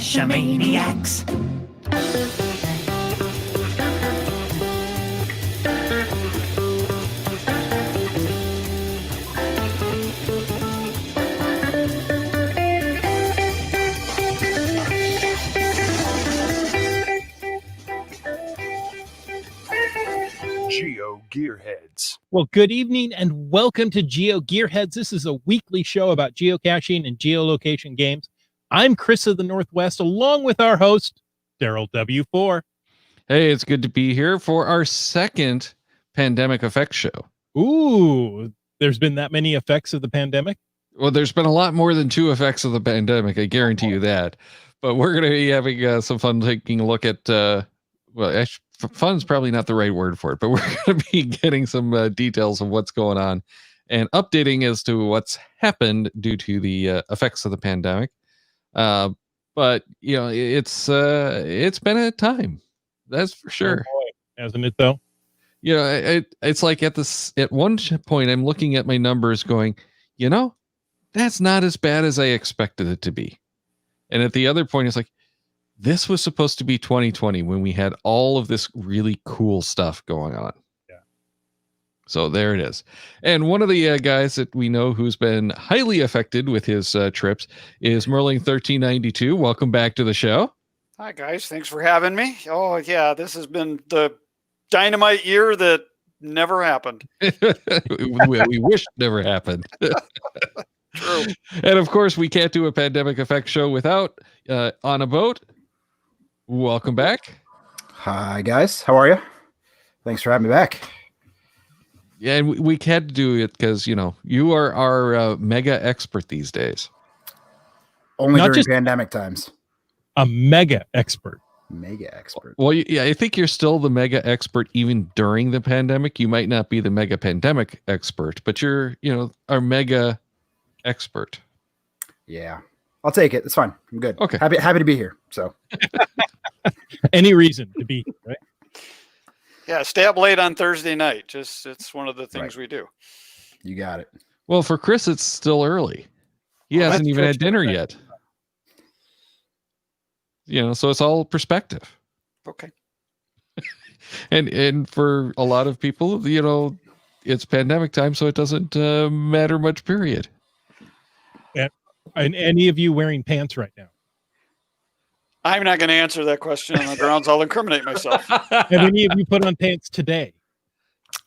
Geocachomaniacs. Geo Gearheads. Well, good evening and welcome to Geo Gearheads. This is a weekly show about geocaching and geolocation games. I'm Chris of the Northwest, along with our host, Daryl W4. Hey, it's good to be here for our second Pandemic Effects show. Ooh, there's been that many effects of the pandemic? Well, there's been a lot more than two effects of the pandemic, I guarantee you that. But we're going to be having some fun taking a look at, fun's probably not the right word for it, but we're going to be getting some details of what's going on and updating as to what's happened due to the effects of the pandemic. But you know, it's been a time, that's for sure. Oh boy, hasn't it though? You know, it's like at one point I'm looking at my numbers going, you know, that's not as bad as I expected it to be. And at the other point, it's like, this was supposed to be 2020 when we had all of this really cool stuff going on. Yeah. So there it is. And one of the guys that we know who's been highly affected with his trips is Merling1392. Welcome back to the show. Hi, guys. Thanks for having me. Oh, yeah. This has been the dynamite year that never happened. we wish it never happened. True. And of course, we can't do a Pandemic Effect show without On a Boat. Welcome back. Hi, guys. How are you? Thanks for having me back. Yeah, and we had to do it because, you know, you are our mega expert these days. Only Not during just- pandemic times. A mega expert. Mega expert. Well, yeah, I think you're still the mega expert even during the pandemic. You might not be the mega pandemic expert, but you're, you know, our mega expert. Yeah. I'll take it. It's fine. I'm good. Okay. Happy to be here. So Any reason to be, right? Yeah, stay up late on Thursday night. Just it's one of the things we do. you got it. Well, for Chris, it's still early. He Well, hasn't that's even true. had dinner yet. You know, so it's all perspective. Okay. And for a lot of people, you know, it's pandemic time, so it doesn't matter much, period. And any of you wearing pants right now? I'm not going to answer that question on the grounds I'll incriminate myself. Have any of you put on pants today?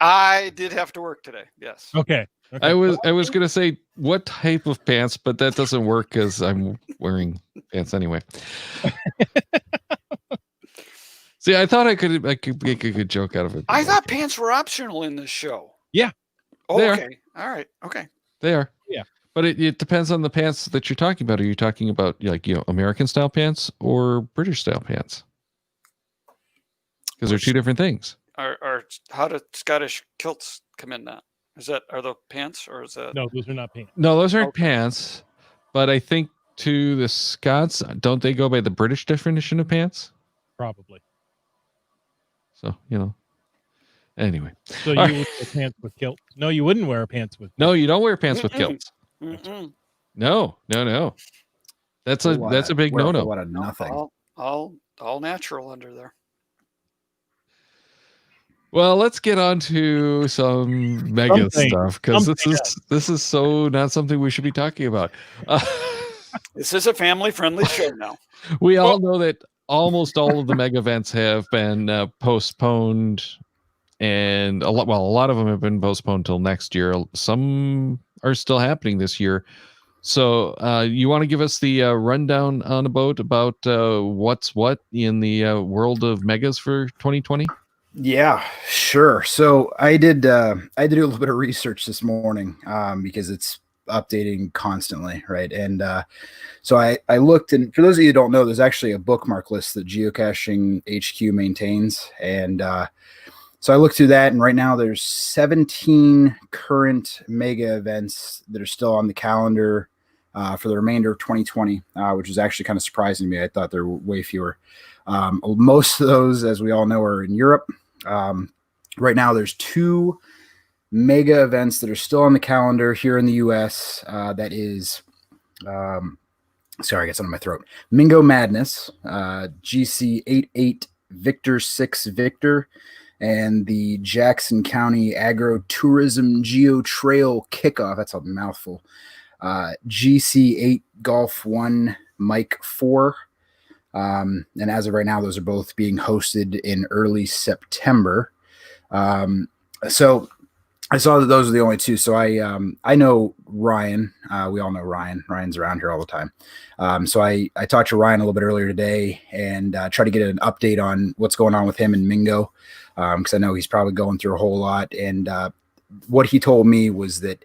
I did have to work today. Yes. Okay. I was going to say what type of pants, but that doesn't work because I'm wearing pants anyway. See, I thought I could make a good joke out of it. I thought pants were optional in this show. Yeah. Oh, They are. okay. All right. Okay. They are. Yeah. But it depends on the pants that you're talking about. Are you talking about, like, you know, American style pants or British style pants? Because they're two different things. Are how do Scottish kilts come in that? Are the pants or is that? No, those are not pants. No, those aren't Okay. pants. But I think to the Scots, don't they go by the British definition of pants? Probably. So, you know. Anyway. So you All would wear pants with kilts? No, you wouldn't wear pants with. No, you don't wear pants with Mm-mm. kilts. Mm-mm. No. That's a big Well, no-no. What a nothing. All natural under there. Well, let's get on to some mega Something. stuff, because Something. this is so not something we should be talking about. This is a family-friendly show now. We all know that almost all of the mega events have been postponed, and a lot of them have been postponed till next year. Some are still happening this year. So you want to give us the rundown on about what's what in the world of megas for 2020? Yeah, sure. So I did do a little bit of research this morning because it's updating constantly, right? And so I looked, and for those of you who don't know, there's actually a bookmark list that Geocaching HQ maintains, and so I looked through that, and right now there's 17 current mega events that are still on the calendar for the remainder of 2020, which is actually kind of surprising to me. I thought there were way fewer. Most of those, as we all know, are in Europe. Right now, there's 2 mega events that are still on the calendar here in the U.S. That is sorry, I got something in my throat. Mingo Madness, GC88 Victor 6 Victor, and the Jackson County Agro Tourism Geo Trail Kickoff. That's a mouthful. GC8 Golf 1 Mike 4. And as of right now, those are both being hosted in early September. So I saw that those are the only two. So I know Ryan. We all know Ryan. Ryan's around here all the time. So I talked to Ryan a little bit earlier today and tried to get an update on what's going on with him and Mingo, because I know he's probably going through a whole lot. And what he told me was that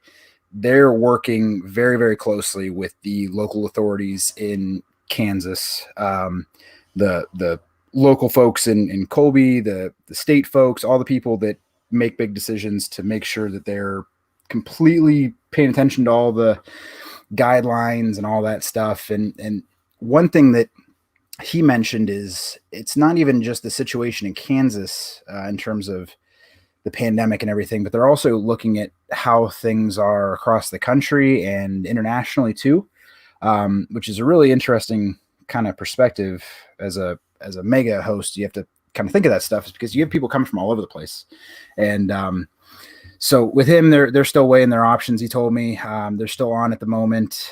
they're working very, very closely with the local authorities in Kansas, the local folks in Colby, the state folks, all the people that make big decisions to make sure that they're completely paying attention to all the guidelines and all that stuff. And one thing that he mentioned is it's not even just the situation in Kansas in terms of the pandemic and everything, but they're also looking at how things are across the country and internationally too, which is a really interesting kind of perspective. As a mega host, you have to kind of think of that stuff, because you have people coming from all over the place. And so with him, they're still weighing their options. He told me they're still on at the moment.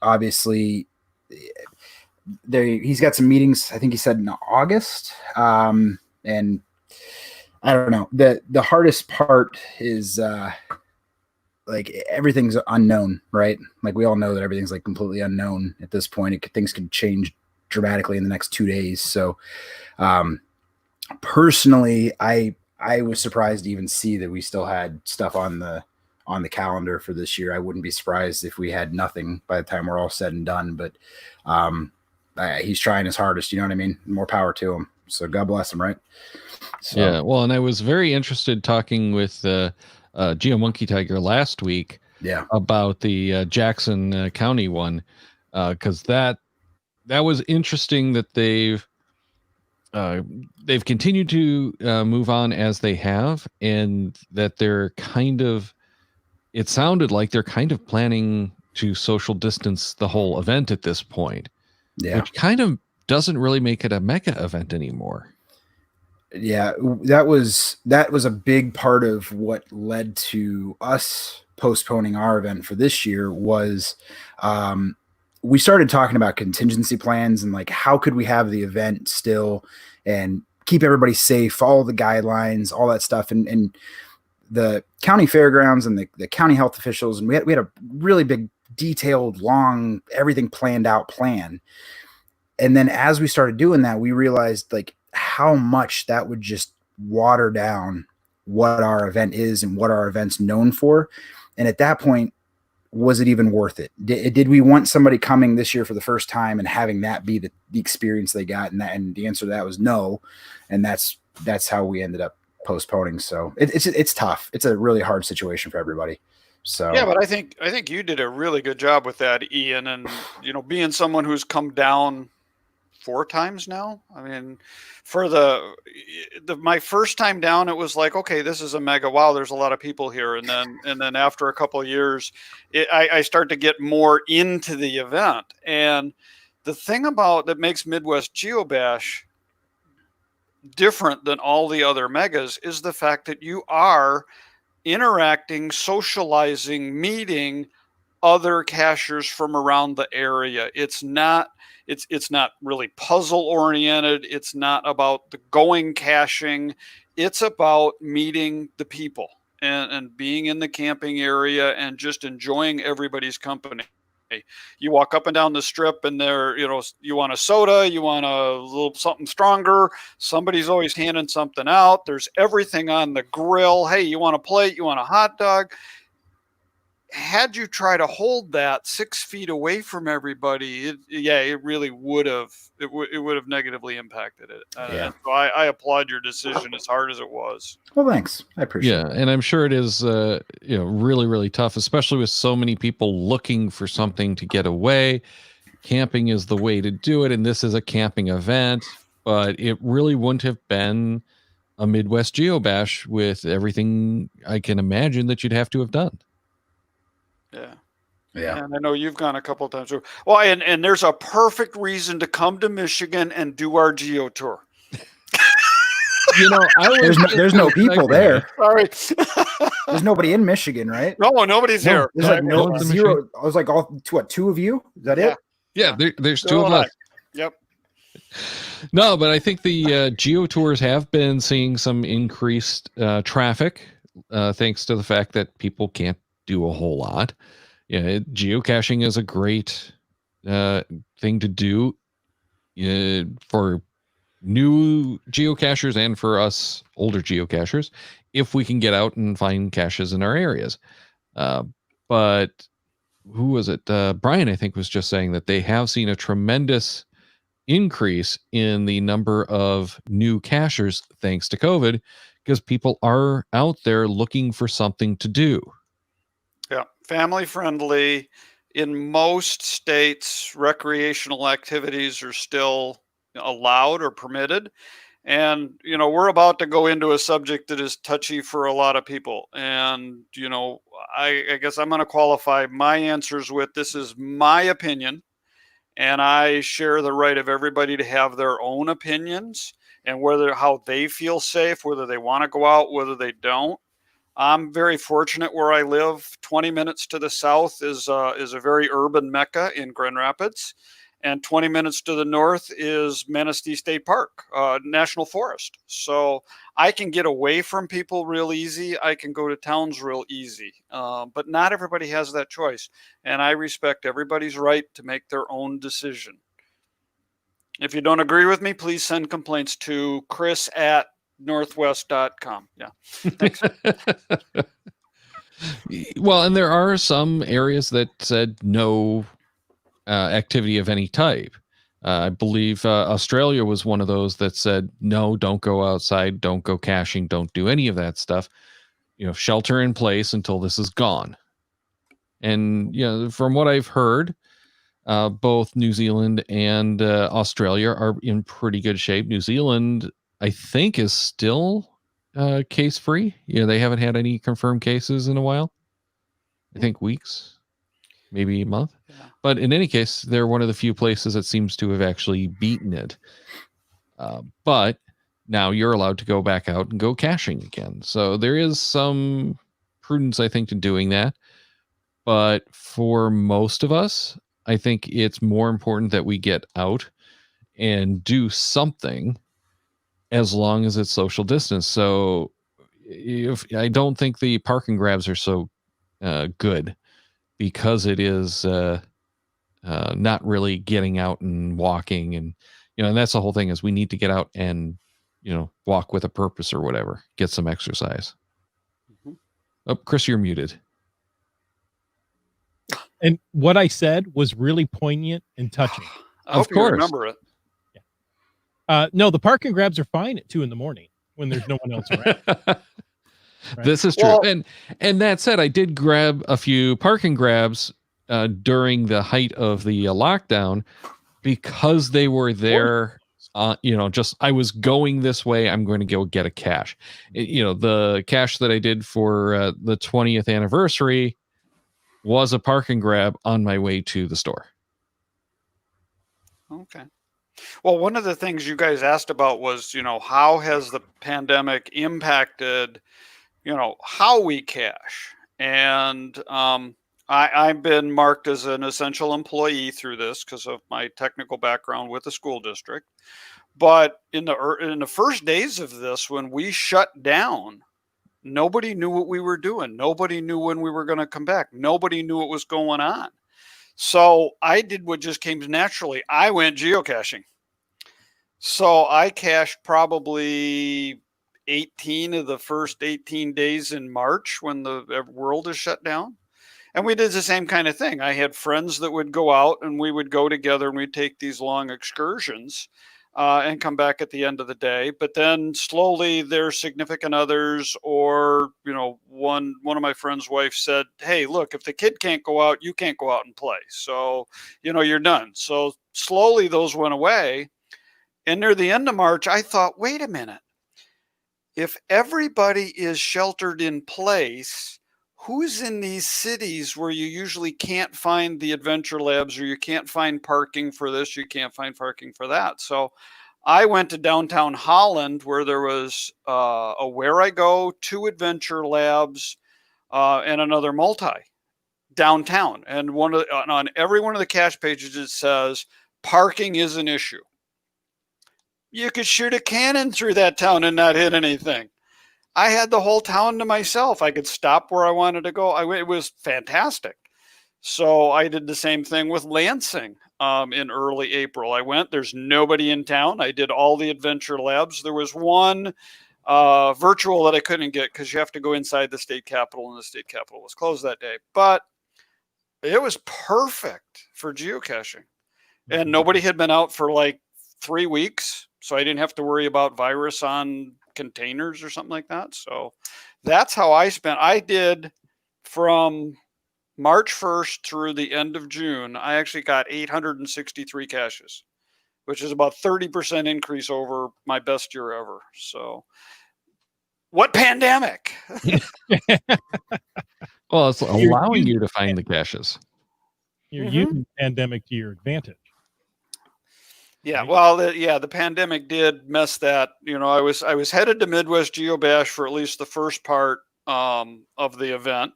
Obviously, he's got some meetings, I think he said in August. And I don't know. The hardest part is like everything's unknown, right? Like we all know that everything's like completely unknown at this point. Things could change dramatically in the next 2 days. So personally, I was surprised to even see that we still had stuff on the calendar for this year. I wouldn't be surprised if we had nothing by the time we're all said and done, but he's trying his hardest, you know what I mean? More power to him. So God bless him, right? So. Yeah, well, and I was very interested talking with Geo Monkey Tiger last week about the Jackson County one, because that was interesting that they've continued to move on as they have, and that they're it sounded like they're kind of planning to social distance the whole event at this point, which kind of doesn't really make it a mega event anymore. Yeah, that was a big part of what led to us postponing our event for this year. Was we started talking about contingency plans and like how could we have the event still and keep everybody safe, follow the guidelines, all that stuff. And the county fairgrounds and the county health officials, and we had a really big, detailed, long, everything planned out plan. And then as we started doing that, we realized like how much that would just water down what our event is and what our event's known for. And at that point, was it even worth it? Did we want somebody coming this year for the first time and having that be the experience they got? And the answer to that was no. And that's how we ended up postponing. So it's tough. It's a really hard situation for everybody. So yeah, but I think you did a really good job with that, Ian. And being someone who's come down 4 times now. I mean, for my first time down, it was like, okay, this is a mega. Wow, there's a lot of people here. And then after a couple of years, I start to get more into the event. And the thing that makes Midwest GeoBash different than all the other megas is the fact that you are interacting, socializing, meeting other cachers from around the area. It's not really puzzle oriented. It's not about the going caching. It's about meeting the people and being in the camping area and just enjoying everybody's company. You walk up and down the strip and you want a soda, you want a little something stronger. Somebody's always handing something out. There's everything on the grill. Hey, you want a plate? You want a hot dog? Had you tried to hold that 6 feet away from everybody, it really would have negatively impacted it. So I applaud your decision, as hard as it was. Well, thanks. I appreciate it. Yeah, and I'm sure it is really, really tough, especially with so many people looking for something to get away. Camping is the way to do it, and this is a camping event, but it really wouldn't have been a Midwest GeoBash with everything I can imagine that you'd have to have done. Yeah. Yeah. And I know you've gone a couple of times. Well, and there's a perfect reason to come to Michigan and do our Geo tour. You know, There's no people there. Sorry. There's nobody in Michigan, right? No, nobody's No, here. There's like no one's in zero. I was like, two of you? Is that Yeah. it? Yeah, there's two Bill of and I. us. Yep. No, but I think the Geo tours have been seeing some increased traffic, thanks to the fact that people can't do a whole lot. Yeah, geocaching is a great thing to do for new geocachers and for us older geocachers if we can get out and find caches in our areas. But who was it? Brian, I think, was just saying that they have seen a tremendous increase in the number of new cachers thanks to COVID, because people are out there looking for something to do. Yeah. Family friendly. In most states, recreational activities are still allowed or permitted. And, we're about to go into a subject that is touchy for a lot of people. And, I guess I'm going to qualify my answers with, this is my opinion. And I share the right of everybody to have their own opinions and how they feel safe, whether they want to go out, whether they don't. I'm very fortunate where I live. 20 minutes to the south is a very urban mecca in Grand Rapids, and 20 minutes to the north is Manistee State Park, National Forest. So I can get away from people real easy. I can go to towns real easy, but not everybody has that choice, and I respect everybody's right to make their own decision. If you don't agree with me, please send complaints to chris@northwest.com. Yeah. Thanks. Well, and there are some areas that said no activity of any type. I believe Australia was one of those that said, no, don't go outside, don't go caching, don't do any of that stuff. Shelter in place until this is gone. And, from what I've heard, both New Zealand and Australia are in pretty good shape. New Zealand, I think, is still case free. They haven't had any confirmed cases in a while. I think weeks, maybe a month. Yeah. But in any case, they're one of the few places that seems to have actually beaten it. But now you're allowed to go back out and go caching again. So there is some prudence, I think, to doing that. But for most of us, I think it's more important that we get out and do something as long as it's social distance. So I don't think the park and grabs are so good, because it is not really getting out and walking. And, and that's the whole thing, is we need to get out and, walk with a purpose or whatever, get some exercise. Mm-hmm. Oh, Chris, you're muted. And what I said was really poignant and touching. I hope you remember it. No, the park and grabs are fine at 2 a.m. when there's no one else around. Right? This is true. Well, and that said, I did grab a few park and grabs during the height of the lockdown, because they were there. Just I was going this way, I'm going to go get a cache. The cache that I did for the 20th anniversary was a park and grab on my way to the store. Okay. Well, one of the things you guys asked about was, how has the pandemic impacted, how we cache? And I've been marked as an essential employee through this because of my technical background with the school district. But in the first days of this, when we shut down, nobody knew what we were doing. Nobody knew when we were going to come back. Nobody knew what was going on. So I did what just came naturally. I went geocaching. So I cached probably 18 of the first 18 days in March when the world is shut down. And we did the same kind of thing. I had friends that would go out and we would go together and we'd take these long excursions and come back at the end of the day. But then slowly their significant others or, one of my friend's wife said, hey, look, if the kid can't go out, you can't go out and play. So, you're done. So slowly those went away. And near the end of March, I thought, wait a minute. If everybody is sheltered in place, who's in these cities where you usually can't find the adventure labs, or you can't find parking for this, you can't find parking for that. So I went to downtown Holland, where there was a Where I Go, 2 adventure labs, and another multi downtown. And on every one of the cache pages, it says parking is an issue. You could shoot a cannon through that town and not hit anything. I had the whole town to myself. I could stop where I wanted to go. It was fantastic. So I did the same thing with Lansing in early April. I went, there's nobody in town. I did all the adventure labs. There was one virtual that I couldn't get because you have to go inside the state capitol, and the state capitol was closed that day. But it was perfect for geocaching. And nobody had been out for like 3 weeks. So I didn't have to worry about virus on containers or something like that. So that's how I did from March 1st through the end of June. I actually got 863 caches, which is about 30% increase over my best year ever. So what pandemic? Well, it's allowing you to find the caches. You're using pandemic to your advantage. Yeah, right? well, the pandemic did mess that. I was headed to Midwest GeoBash for at least the first part of the event.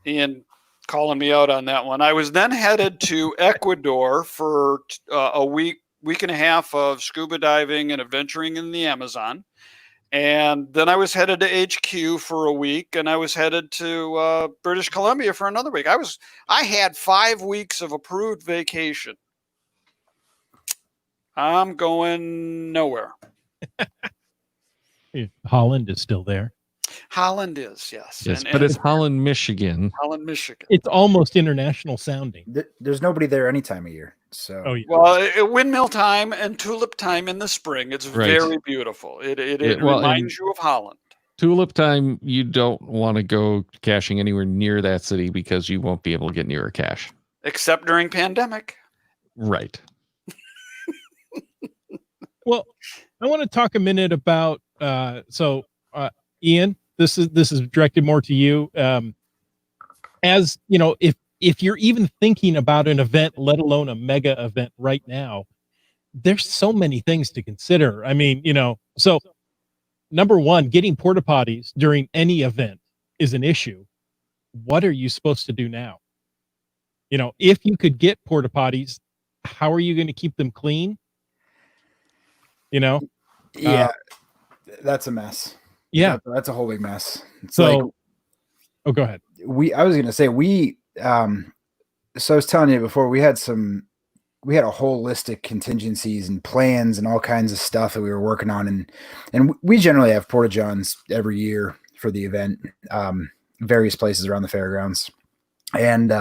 Ian calling me out on that one. I was then headed to Ecuador for a week and a half of scuba diving and adventuring in the Amazon. And then I was headed to HQ for a week, and I was headed to British Columbia for another week. I had 5 weeks of approved vacation. I'm going nowhere. Holland is still there. Holland is, yes. Yes, but it's Holland, Michigan. Holland, Michigan. It's almost international sounding. There's nobody there any time of year. So Oh, yeah. Well, windmill time and tulip time in the spring. It's Right. very beautiful. It well, reminds you of Holland. Tulip time, you don't want to go caching anywhere near that city because you won't be able to get near a cache. Except during pandemic. Right. Well, I want to talk a minute about Ian, this is directed more to you. As you know, if you're even thinking about an event, let alone a mega event right now, there's so many things to consider. I mean, so number one, getting porta potties during any event is an issue. What are you supposed to do now? If you could get porta potties, how are you going to keep them clean? yeah, that's a mess. Yeah. That's a whole big mess. It's So, go ahead. I was going to say, so I was telling you before, we had a whole list of contingencies and plans and all kinds of stuff that we were working on. And we generally have porta johns every year for the event, various places around the fairgrounds. And,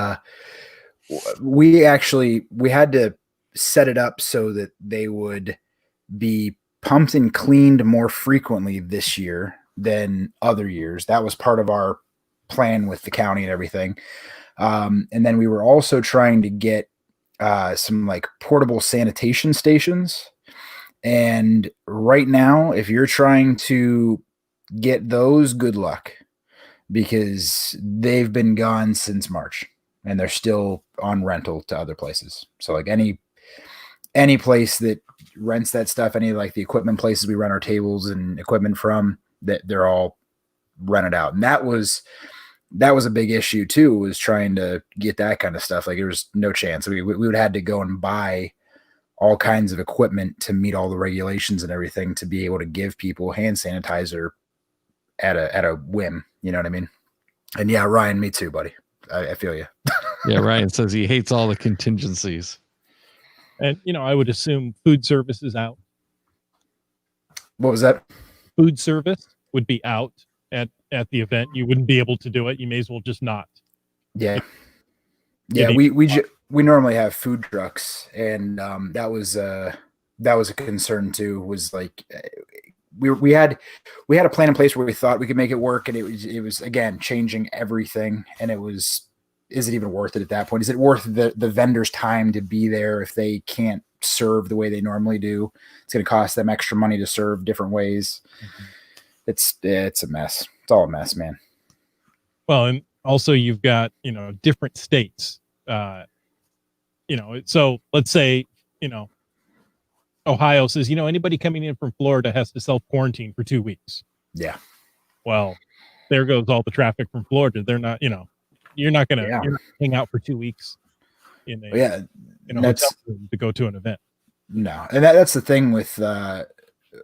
we had to set it up so that they would be pumped and cleaned more frequently this year than other years. That was part of our plan with the county and everything. And then we were also trying to get some like portable sanitation stations. And right now, if you're trying to get those, good luck, because they've been gone since March and they're still on rental to other places. So like any place that rents that stuff, any like the equipment places we rent our tables and equipment from, that they're all rented out. And that was a big issue too, was trying to get that kind of stuff. Like there was no chance. We would have had to go and buy all kinds of equipment to meet all the regulations and everything to be able to give people hand sanitizer at a whim. You know what I mean? And yeah, Ryan, me too, buddy. I feel you. Yeah, Ryan says he hates all the contingencies. And, I would assume food service is out. What was that? Food service would be out at the event. You wouldn't be able to do it. You may as well just not. Yeah. Yeah. We normally have food trucks, and that was a concern too, was like, we had a plan in place where we thought we could make it work. And it was again, changing everything. And is it even worth it at that point? Is it worth the vendor's time to be there if they can't serve the way they normally do? It's going to cost them extra money to serve different ways. Mm-hmm. It's a mess. It's all a mess, man. Well, and Also, you've got, different states. So let's say, Ohio says, anybody coming in from Florida has to self-quarantine for 2 weeks. Yeah. Well, there goes all the traffic from Florida. They're not, you're not gonna hang out for 2 weeks in a hotel room to go to an event. No, and that's the thing with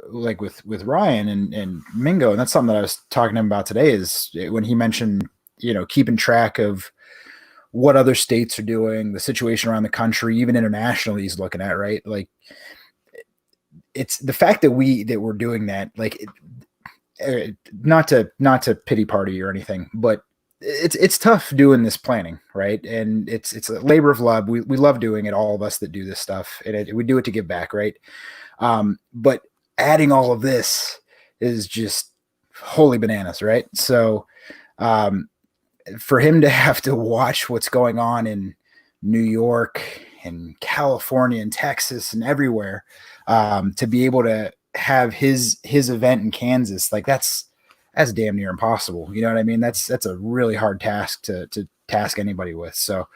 like with Ryan and Mingo, and that's something that I was talking to him about today. Is when he mentioned keeping track of what other states are doing, the situation around the country, even internationally. He's looking at, right, like it's the fact that we're doing that, like not to pity party or anything, but it's tough doing this planning, right? And it's a labor of love. We love doing it, all of us that do this stuff, and we do it to give back, right? But adding all of this is just holy bananas, right? So for him to have to watch what's going on in New York and California and Texas and everywhere, to be able to have his event in Kansas, like that's damn near impossible. You know what I mean? That's a really hard task to task anybody with. So,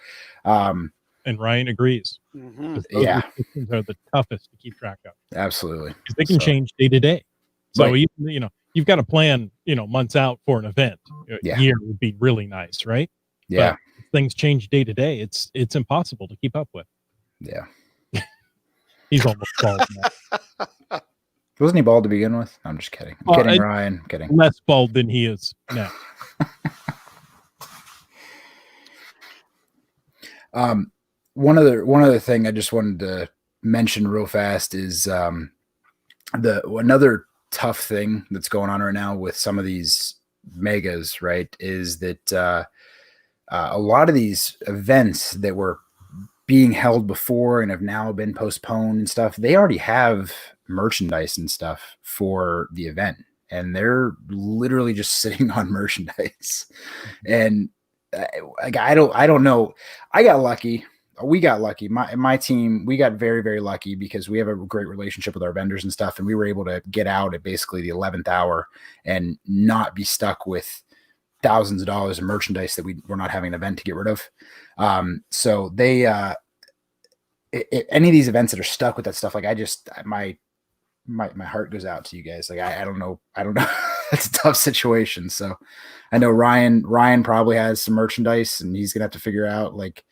and Ryan agrees. Mm-hmm. Those restrictions are the toughest to keep track of. Absolutely. Because they can change day to day. So right. even, you've got to plan, months out for an event. A year would be really nice, right? Yeah. But if things change day to day. It's impossible to keep up with. Yeah. He's almost bald now. Wasn't he bald to begin with? I'm just kidding. I'm kidding, Ryan. I'm kidding. Less bald than he is now. One other thing I just wanted to mention real fast is another tough thing that's going on right now with some of these megas, right, is that a lot of these events that were being held before and have now been postponed and stuff, they already have merchandise and stuff for the event, and they're literally just sitting on merchandise. And I don't know. I got lucky. We got lucky. My team, we got very, very lucky because we have a great relationship with our vendors and stuff, and we were able to get out at basically the 11th hour and not be stuck with thousands of dollars of merchandise that we're not having an event to get rid of. So they any of these events that are stuck with that stuff, like my heart goes out to you guys. Like I don't know. That's a tough situation. So I know Ryan probably has some merchandise, and he's gonna have to figure out, like,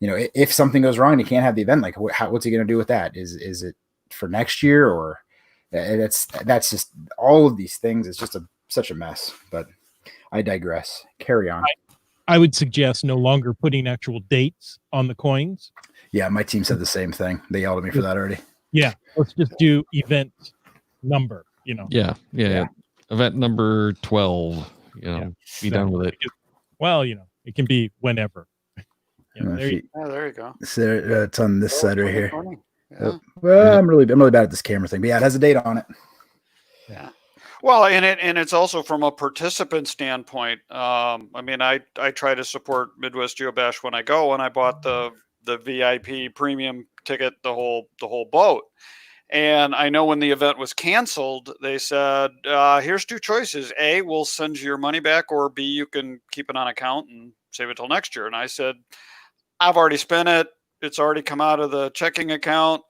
if something goes wrong and he can't have the event, like what's he gonna do with that? Is it for next year, or that's just all of these things. It's just such a mess. But I digress. Carry on. I would suggest no longer putting actual dates on the coins. Yeah, my team said the same thing. They yelled at me for that already. Yeah, let's just do event number. Yeah. Event number 12. Be done with it. Well, it can be whenever. There you go. So it's on this side right here. Yeah. Well, I'm really bad at this camera thing, but yeah, it has a date on it. Yeah. Well, and it's also from a participant standpoint. I mean, I try to support Midwest Geobash when I go, and I bought the VIP premium ticket, the whole boat. And I know when the event was canceled, they said, here's two choices. A, we'll send you your money back, or B, you can keep it on account and save it till next year. And I said, I've already spent it. It's already come out of the checking account.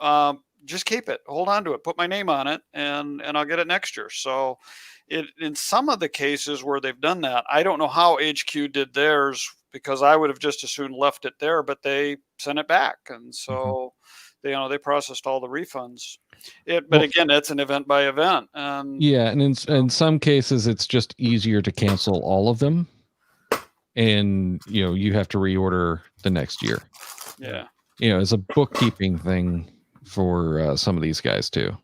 Just keep it, hold on to it, put my name on it, and I'll get it next year. So in some of the cases where they've done that, I don't know how HQ did theirs, because I would have just as soon left it there, but they sent it back. And so they processed all the refunds. But again, it's an event by event. And in some cases, it's just easier to cancel all of them, and you have to reorder the next year. Yeah, it's a bookkeeping thing for some of these guys too.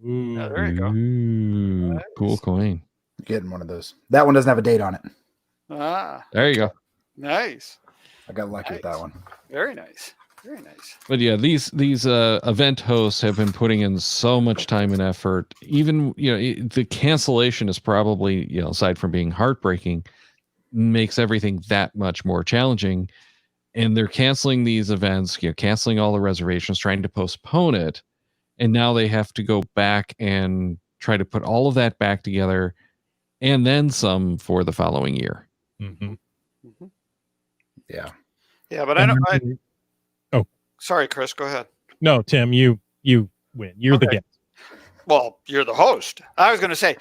Ooh. Yeah, there you go. Ooh, Nice. Cool coin. Getting one of those. That one doesn't have a date on it. There you go. Nice. I got lucky with that one. Very nice. Very nice. But yeah, these event hosts have been putting in so much time and effort. Even the cancellation is probably, aside from being heartbreaking, makes everything that much more challenging. And they're canceling these events, canceling all the reservations, trying to postpone it, and now they have to go back and try to put all of that back together, and then some for the following year. Mhm. Mhm. Yeah. Yeah, but I don't. Oh. Sorry, Chris. Go ahead. No, Tim, you win. You're the Okay. guest. Well, you're the host. I was going to say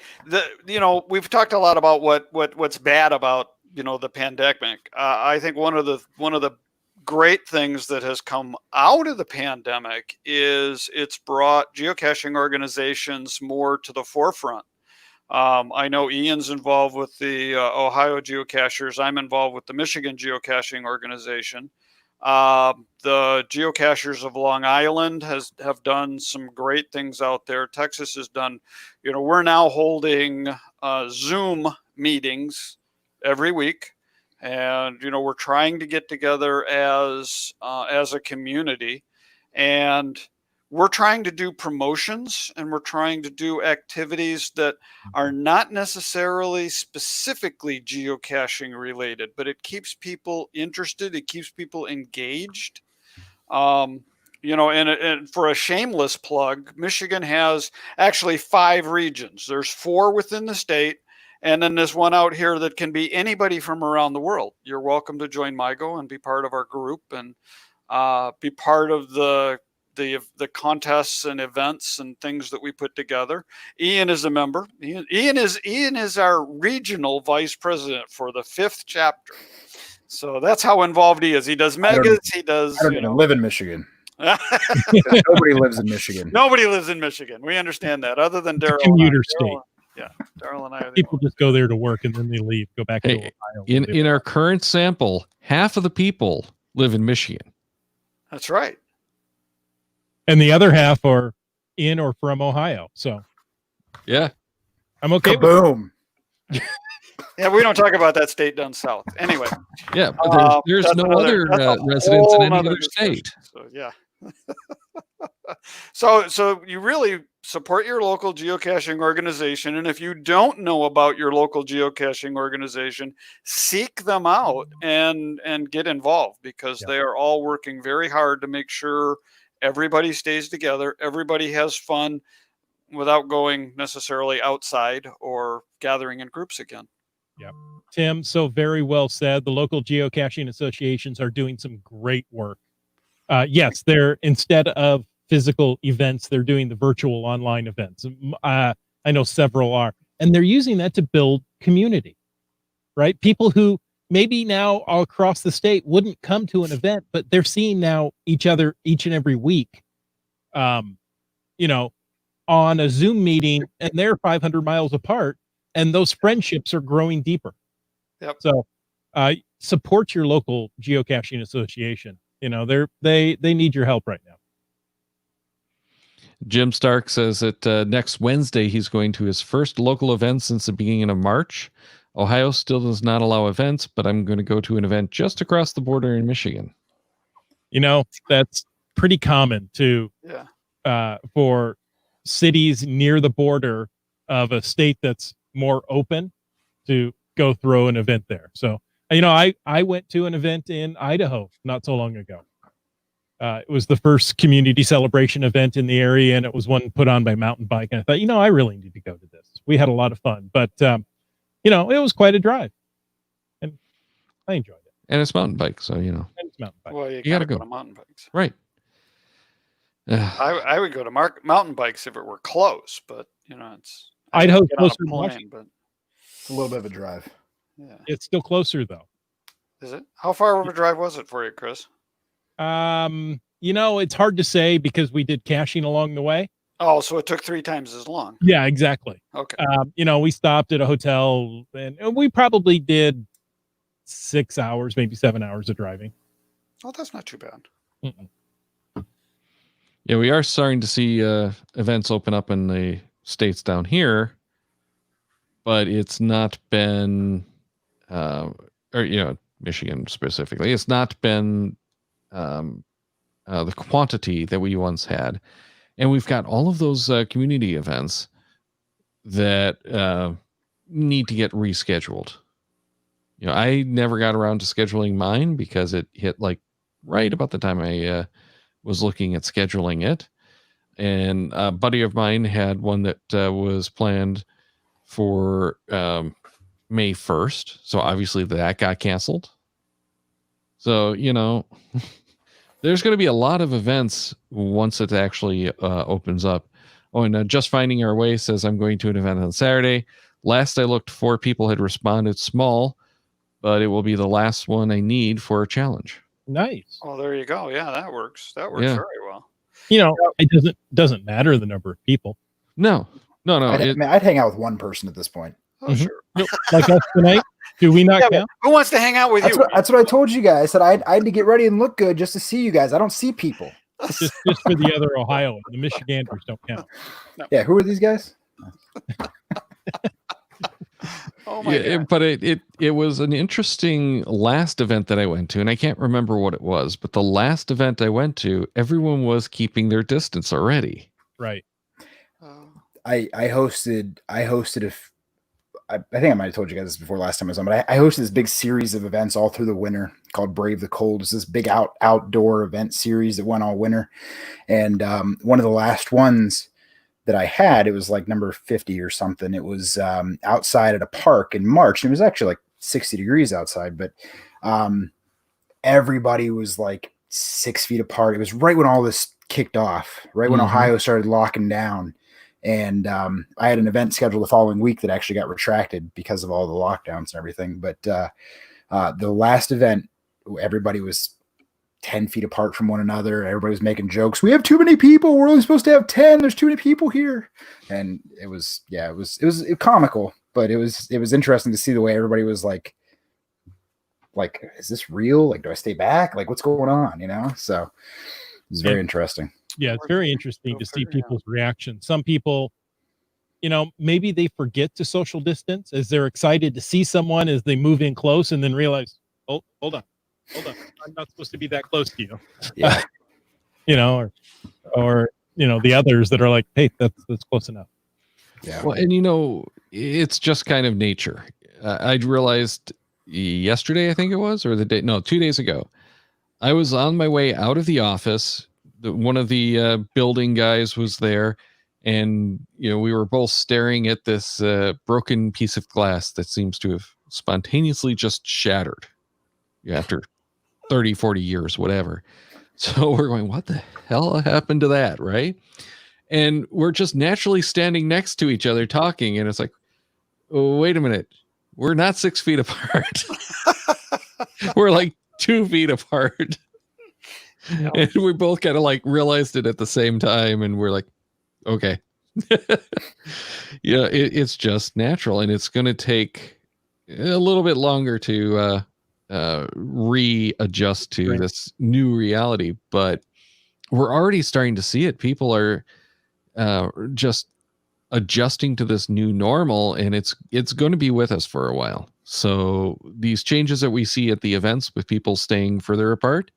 we've talked a lot about what's bad about the pandemic. I think one of the great things that has come out of the pandemic is it's brought geocaching organizations more to the forefront. I know Ian's involved with the Ohio geocachers. I'm involved with the Michigan geocaching organization. The geocachers of Long Island have done some great things out there. Texas has done, we're now holding Zoom meetings every week, and we're trying to get together as a community, and we're trying to do promotions, and we're trying to do activities that are not necessarily specifically geocaching related, but it keeps people interested. It keeps people engaged. And for a shameless plug, Michigan has actually 5 regions. There's 4 within the state, and then there's one out here that can be anybody from around the world. You're welcome to join MyGo and be part of our group and be part of the contests and events and things that we put together. Ian is a member. Ian is our regional vice president for the 5th chapter. So that's how involved he is. He does megas. He does. I don't even live in Michigan. Nobody lives in Michigan. Nobody lives in Michigan. We understand that. Other than Daryl, commuter state. Daryl and I are People just go there to work and then they leave, go back to Ohio. In our current sample, half of the people live in Michigan. That's right. And the other half are in or from Ohio. So yeah, I'm okay. Boom. Yeah, we don't talk about that state down south. Anyway. Yeah, but there's no other residents in any other state. So yeah. So you really support your local geocaching organization, and if you don't know about your local geocaching organization, seek them out and get involved, because they are all working very hard to make sure everybody stays together, everybody has fun without going necessarily outside or gathering in groups again. Yeah. Tim, so very well said. The local geocaching associations are doing some great work. Yes, they're, instead of physical events, they're doing the virtual online events. I know several are, and they're using that to build community, right? People who maybe now all across the state wouldn't come to an event, but they're seeing now each other each and every week, on a Zoom meeting, and they're 500 miles apart, and those friendships are growing deeper. Yep. So support your local geocaching association. They need your help right now. Jim Stark says that next Wednesday he's going to his first local event since the beginning of March. Ohio still does not allow events, but I'm going to go to an event just across the border in Michigan. That's pretty common for cities near the border of a state that's more open to go throw an event there. So, I went to an event in Idaho not so long ago. It was the first community celebration event in the area, and it was one put on by Mountain Bike. And I thought, I really need to go to this. We had a lot of fun, but it was quite a drive, and I enjoyed it. And it's mountain bike, so And it's mountain bike. Well, you gotta go go to mountain bikes. Right. I would go to mountain bikes if it were close, but it's Idaho's get on a closer to plane, Washington. but It's a little bit of a drive. yeah. It's still closer though. Is it? How far of a drive was it for you, Chris? It's hard to say because we did caching along the way. Oh, so it took 3 times as long. Yeah, exactly. Okay. We stopped at a hotel, and we probably did 6 hours, maybe 7 hours of driving. Oh, that's not too bad. Mm-mm. Yeah, we are starting to see events open up in the states down here, but it's not been, Michigan specifically, it's not been the quantity that we once had. And we've got all of those community events that need to get rescheduled. I never got around to scheduling mine because it hit like right about the time I was looking at scheduling it. And a buddy of mine had one that was planned for May 1st. So obviously that got canceled. So, there's going to be a lot of events once it actually opens up. Oh, and Just Finding Our Way says, I'm going to an event on Saturday. Last I looked, 4 people had responded, small, but it will be the last one I need for a challenge. Nice. Oh, there you go. Yeah, that works. That works Yeah. very well. It doesn't matter the number of people. No. I'd hang out with one person at this point. Oh, sure. Like us tonight. Do we not count? Who wants to hang out with you? That's what I told you guys. That I had to get ready and look good just to see you guys. I don't see people. Just for the other Ohioans. The Michiganders don't count. No. Yeah, who are these guys? Oh my God. But it was an interesting last event that I went to, and I can't remember what it was, but the last event I went to, everyone was keeping their distance already. Right. I hosted I think I might have told you guys this before last time I was on, but I hosted this big series of events all through the winter called Brave the Cold. It's this big outdoor event series that went all winter. And one of the last ones that I had, it was like number 50 or something. It was outside at a park in March. And it was actually like 60 degrees outside, but everybody was like 6 feet apart. It was right when all this kicked off, right when Ohio started locking down. And I had an event scheduled the following week that actually got retracted because of all the lockdowns and everything. But the last event, everybody was 10 feet apart from one another. Everybody was making jokes. We have too many people. We're only supposed to have 10. There's too many people here. And it was comical, but it was interesting to see the way everybody was like, is this real? Like, do I stay back? Like, what's going on? So it was very interesting. Yeah, it's very interesting to see people's reaction. Some people, maybe they forget to social distance as they're excited to see someone as they move in close and then realize, oh, hold on. I'm not supposed to be that close to you. Yeah. Or the others that are like, hey, that's close enough. Yeah. Well, and it's just kind of nature. I realized yesterday, I think it was, or 2 days ago, I was on my way out of the office. One of the building guys was there, and we were both staring at this broken piece of glass that seems to have spontaneously just shattered after 30, 40 years, whatever. So we're going, what the hell happened to that, right? And we're just naturally standing next to each other talking, and it's like, oh, wait a minute, we're not 6 feet apart. We're like 2 feet apart. And we both kind of like realized it at the same time, and we're like, okay. It's just natural, and it's going to take a little bit longer to readjust to this new reality, but we're already starting to see it. People are just adjusting to this new normal, and it's going to be with us for a while. So these changes that we see at the events with people staying further apart,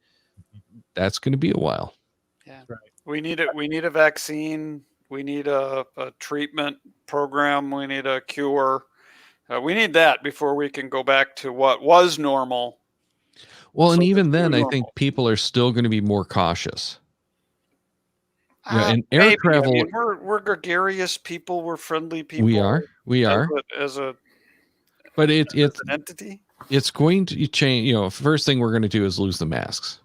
that's going to be a while. Yeah. Right. We need a vaccine. We need a treatment program. We need a cure. We need that before we can go back to what was normal. Well, and even then, I think people are still going to be more cautious. And air travel. We're gregarious people. We're friendly people. We are. But it's an entity. It's going to change. First thing we're going to do is lose the masks.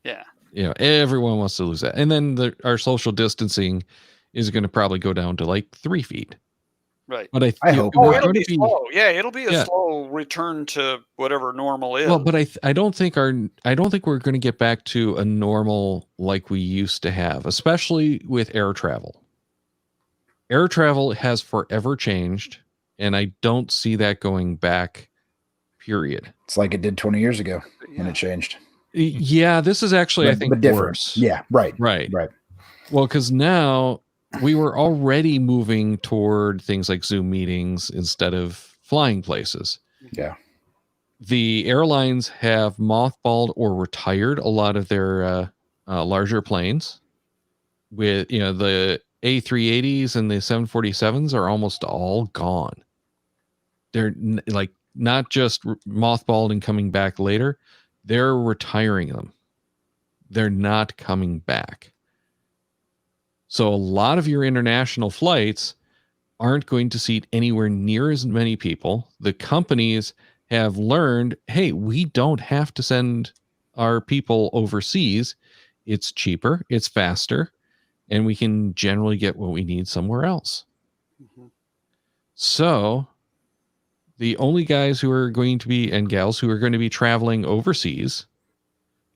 Yeah. Everyone wants to lose that. And then our social distancing is going to probably go down to like 3 feet. Right. But I hope it'll be slow. Yeah, it'll be a slow return to whatever normal is. Well, but I don't think we're going to get back to a normal like we used to have, especially with air travel. Air travel has forever changed, and I don't see that going back, period. It's like it did 20 years ago when it changed. Yeah, this is actually, I think, worse. Yeah, right. Well, because now we were already moving toward things like Zoom meetings instead of flying places. Yeah. The airlines have mothballed or retired a lot of their larger planes. With the A380s and the 747s are almost all gone. They're like not just mothballed and coming back later. They're retiring them. They're not coming back. So a lot of your international flights aren't going to seat anywhere near as many people. The companies have learned, hey, we don't have to send our people overseas. It's cheaper, it's faster, and we can generally get what we need somewhere else. Mhm. So the only guys who are going to be, and gals who are going to be traveling overseas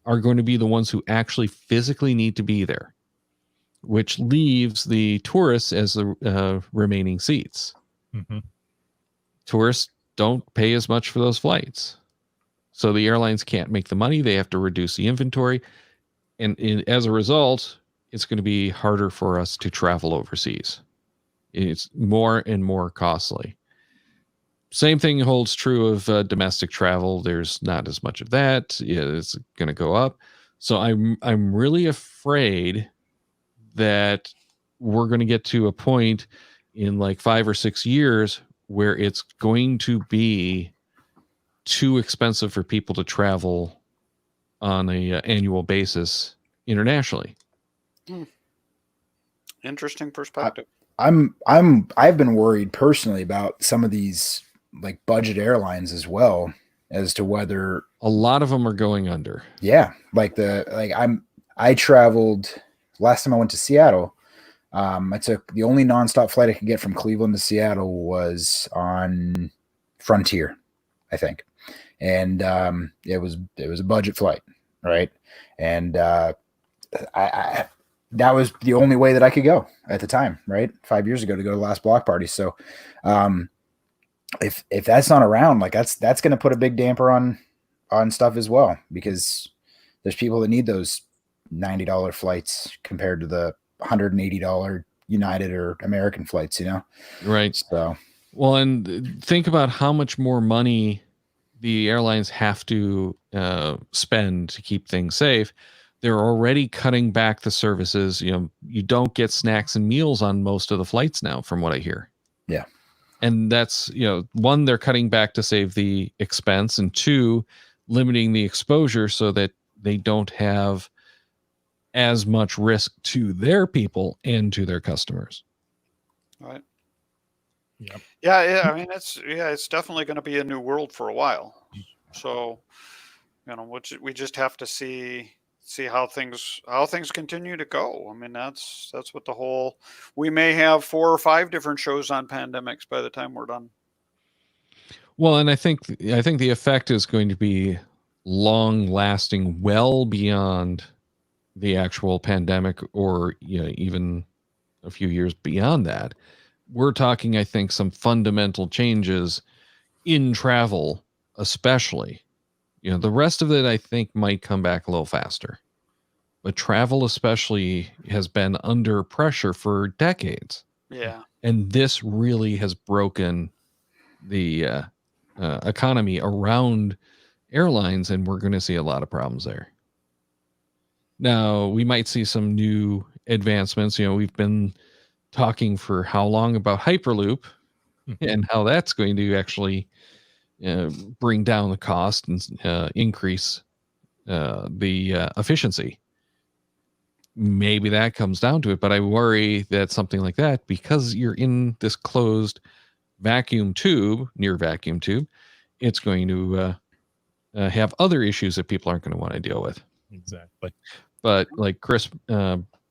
are going to be the ones who actually physically need to be there, which leaves the tourists as the remaining seats. Mm-hmm. Tourists don't pay as much for those flights. So the airlines can't make the money. They have to reduce the inventory. And as a result, it's going to be harder for us to travel overseas. It's more and more costly. Same thing holds true of domestic travel. There's not as much of that. It's going to go up. So I'm really afraid that we're going to get to a point in like 5 or 6 years where it's going to be too expensive for people to travel on a annual basis internationally. Interesting perspective. I've been worried personally about some of these like budget airlines as well, as to whether A lot of them are going under. I traveled last time I went to Seattle. I took the only nonstop flight I could get from Cleveland to Seattle was on Frontier, I think. And it was a budget flight, right? And I that was the only way that I could go at the time, right? 5 years ago, to go to the last block party. So if that's not around, like that's going to put a big damper on stuff as well, because there's people that need those $90 flights compared to the $180 United or American flights, you know? Right. So, well, and think about how much more money the airlines have to spend to keep things safe. They're already cutting back the services. You know, you don't get snacks and meals on most of the flights now, from what I hear. Yeah. And that's, you know, one, they're cutting back to save the expense, and two, limiting the exposure so that they don't have as much risk to their people and to their customers. Right. Yep. Yeah. I mean, it's definitely going to be a new world for a while. So, you know, we just have to see how things continue to go. I mean, that's what we may have 4 or 5 different shows on pandemics by the time we're done. Well, and I think the effect is going to be long lasting, well beyond the actual pandemic, or, you know, even a few years beyond that. We're talking, I think, some fundamental changes in travel, especially. You know, the rest of it, I think, might come back a little faster. But travel especially has been under pressure for decades. Yeah. And this really has broken the economy around airlines, and we're going to see a lot of problems there. Now, we might see some new advancements. You know, we've been talking for how long about Hyperloop and how that's going to actually bring down the cost and increase the efficiency. Maybe that comes down to it, but I worry that something like that, because you're in this closed near vacuum tube, it's going to have other issues that people aren't going to want to deal with. Exactly. But like Chris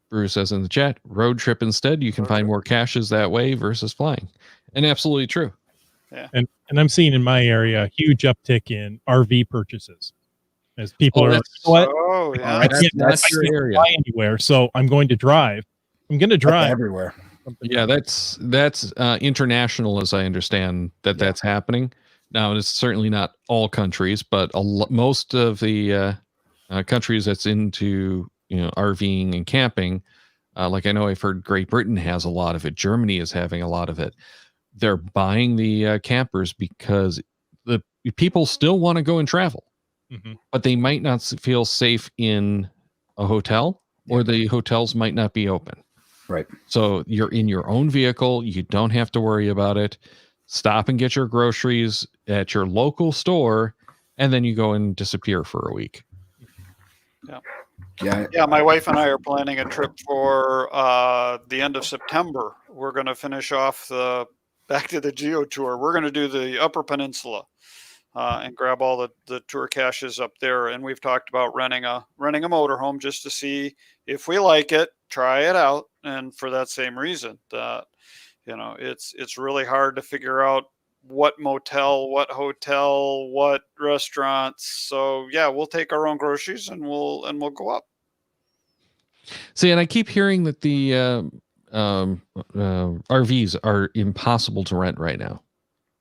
Bruce says in the chat, road trip instead. You can find more caches that way versus flying. And absolutely true. Yeah. And I'm seeing in my area a huge uptick in RV purchases, as people are, you know what? Oh, yeah. I can't fly anywhere, so I'm going to drive. I'm going to drive everywhere. Yeah, that's international, as I understand that's happening. Now, it's certainly not all countries, but most of the countries that's into, you know, RVing and camping, like I know I've heard Great Britain has a lot of it. Germany is having a lot of it. They're buying the campers because the people still want to go and travel, but they might not feel safe in a hotel, or the hotels might not be open. Right. So you're in your own vehicle. You don't have to worry about it. Stop and get your groceries at your local store, and then you go and disappear for a week. Yeah. Yeah, my wife and I are planning a trip for the end of September. We're going to finish off back to the Geo Tour. We're going to do the Upper Peninsula and grab all the tour caches up there. And we've talked about renting a motorhome just to see if we like it, try it out. And for that same reason, that it's really hard to figure out what motel, what hotel, what restaurants. So yeah, we'll take our own groceries and we'll go up. See, and I keep hearing that the RVs are impossible to rent right now.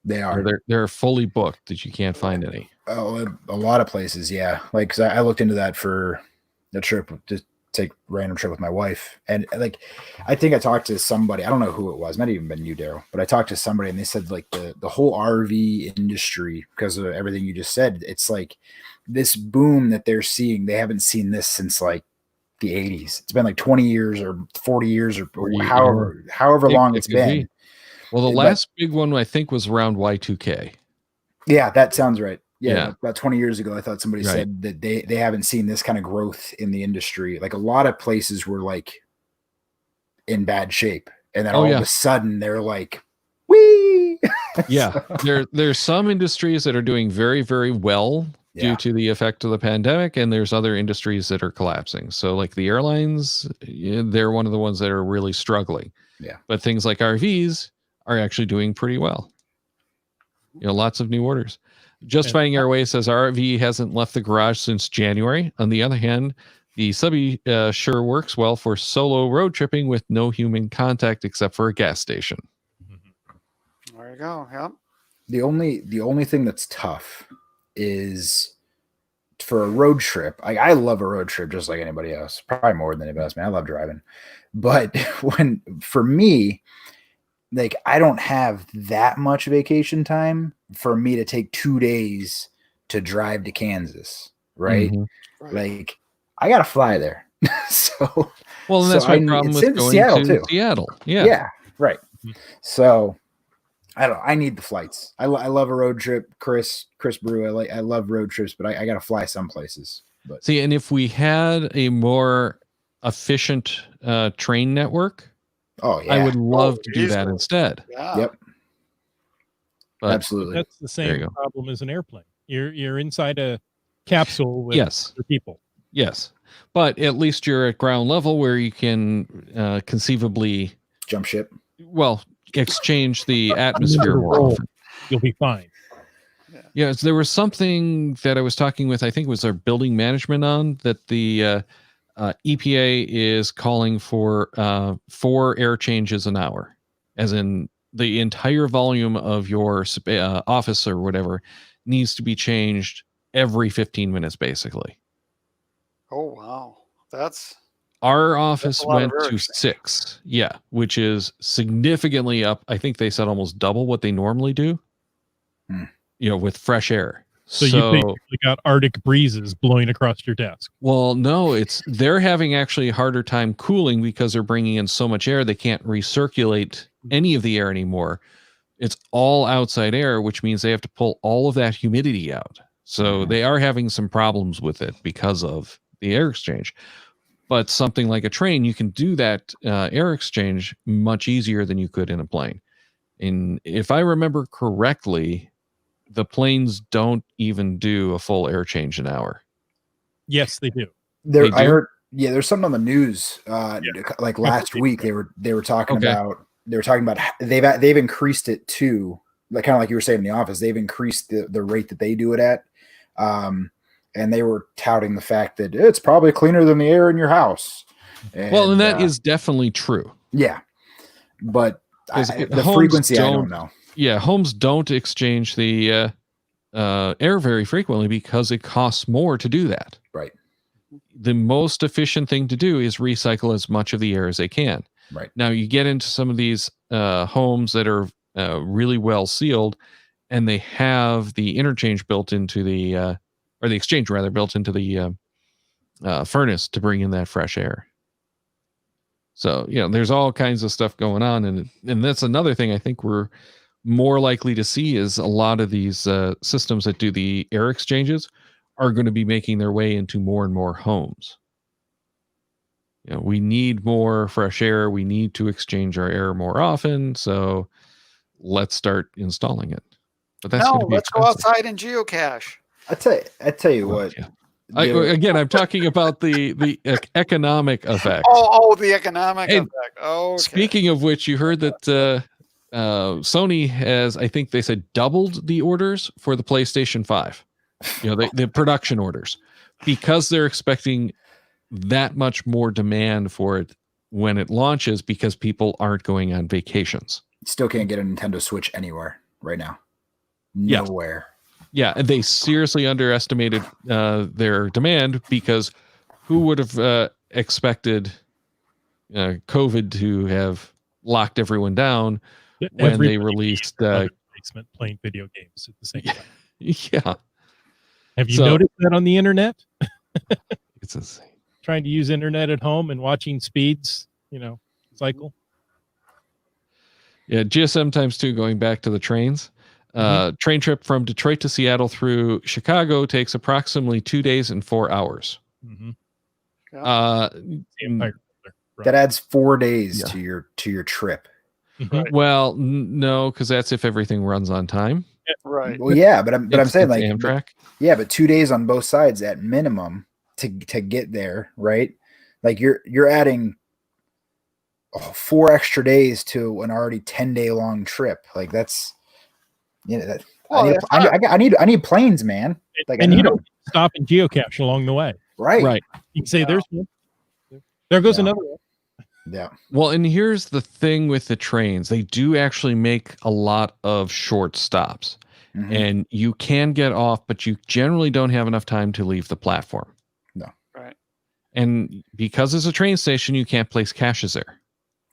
They are. They're fully booked that you can't find any. Oh, a lot of places, yeah. Like, 'cause I looked into that for the trip, to take a random trip with my wife, and like, I think I talked to somebody. I don't know who it was. Might have even been you, Daryl. But I talked to somebody, and they said like the whole RV industry, because of everything you just said, it's like this boom that they're seeing. They haven't seen this since like the 80s. It's been like 20 years or 40 years or however long it's been. Well, the last big one I think was around Y2K. Yeah, that sounds right. Yeah. About 20 years ago, I thought somebody said that they haven't seen this kind of growth in the industry. Like, a lot of places were like in bad shape, and then all of a sudden they're like, whee! Yeah, there's some industries that are doing very, very well due to the effect of the pandemic, and there's other industries that are collapsing. So like the airlines, they're one of the ones that are really struggling. Yeah. But things like RVs are actually doing pretty well. Lots of new orders. Just Finding Our Way says RV hasn't left the garage since January. On the other hand, the subby sure works well for solo road tripping with no human contact except for a gas station. There you go. Yep. The only thing that's tough is for a road trip. I love a road trip just like anybody else, probably more than anybody else, man. I love driving. But for me, like, I don't have that much vacation time for me to take 2 days to drive to Kansas, right? Mm-hmm. Like, I gotta fly there. So, well, and that's my problem with going Seattle to too. Seattle. Yeah, right. So, I don't know. I need the flights. I love a road trip. Chris Brew. I love road trips, but I gotta fly some places. But see, and if we had a more efficient train network, I would love to do that instead. Yeah. Yep. But absolutely. That's the same problem as an airplane. You're inside a capsule with other people. Yes. But at least you're at ground level where you can conceivably jump ship. Well, exchange the atmosphere more often. You'll be fine. Yeah, there was something that I was talking with, I think it was our building management on, that the EPA is calling for 4 air changes an hour, as in the entire volume of your office or whatever needs to be changed every 15 minutes, basically. Oh, wow. Our office went to 6. Yeah, which is significantly up. I think they said almost double what they normally do, with fresh air. So you basically got Arctic breezes blowing across your desk. Well, no, they're having actually a harder time cooling because they're bringing in so much air. They can't recirculate any of the air anymore. It's all outside air, which means they have to pull all of that humidity out. So they are having some problems with it because of the air exchange. But something like a train, you can do that air exchange much easier than you could in a plane. And if I remember correctly, the planes don't even do a full air change an hour. Yes, they do. I heard, there's something on the news like last week. They were talking about they've increased it to, like, kind of like you were saying in the office. They've increased the rate that they do it at, and they were touting the fact that it's probably cleaner than the air in your house. And that is definitely true. Yeah, but the frequency, I don't know. Yeah, homes don't exchange the air very frequently because it costs more to do that. Right. The most efficient thing to do is recycle as much of the air as they can. Right. Now, you get into some of these homes that are really well sealed, and they have the interchange built into the exchange rather built into the furnace to bring in that fresh air. So, there's all kinds of stuff going on, and that's another thing I think we're more likely to see is a lot of these systems that do the air exchanges are going to be making their way into more and more homes. we need more fresh air. We need to exchange our air more often. So let's start installing it. But that's No, going to be let's go expensive. outside and geocache. I tell you what. Yeah. the- Again, I'm talking about the economic effect. The economic And effect. Oh, okay. Speaking of which, you heard that Sony has, I think they said, doubled the orders for the PlayStation 5. The production orders, because they're expecting that much more demand for it when it launches, because people aren't going on vacations. Still can't get a Nintendo Switch anywhere right now. Yeah. Nowhere. Yeah, and they seriously underestimated their demand, because who would have expected COVID to have locked everyone down when they released basement playing video games at the same time. Yeah. Have you noticed that on the internet? It's insane. Trying to use internet at home and watching speeds, cycle. Yeah, GSM times 2, going back to the trains. Train trip from Detroit to Seattle through Chicago takes approximately 2 days and 4 hours. That adds 4 days to your trip. Right. Well, no, because that's if everything runs on time. Right. Well, yeah, but I'm saying, like, Amtrak. But 2 days on both sides at minimum to get there, right? Like you're adding 4 extra days to an already 10-day long trip. Like that's I need planes, man. Like, and you don't stop and geocache along the way. Right. You can say there's one. There goes another one. Yeah. Well, and here's the thing with the trains. They do actually make a lot of short stops. Mm-hmm. And you can get off, but you generally don't have enough time to leave the platform. No. Right. And because it's a train station, you can't place caches there.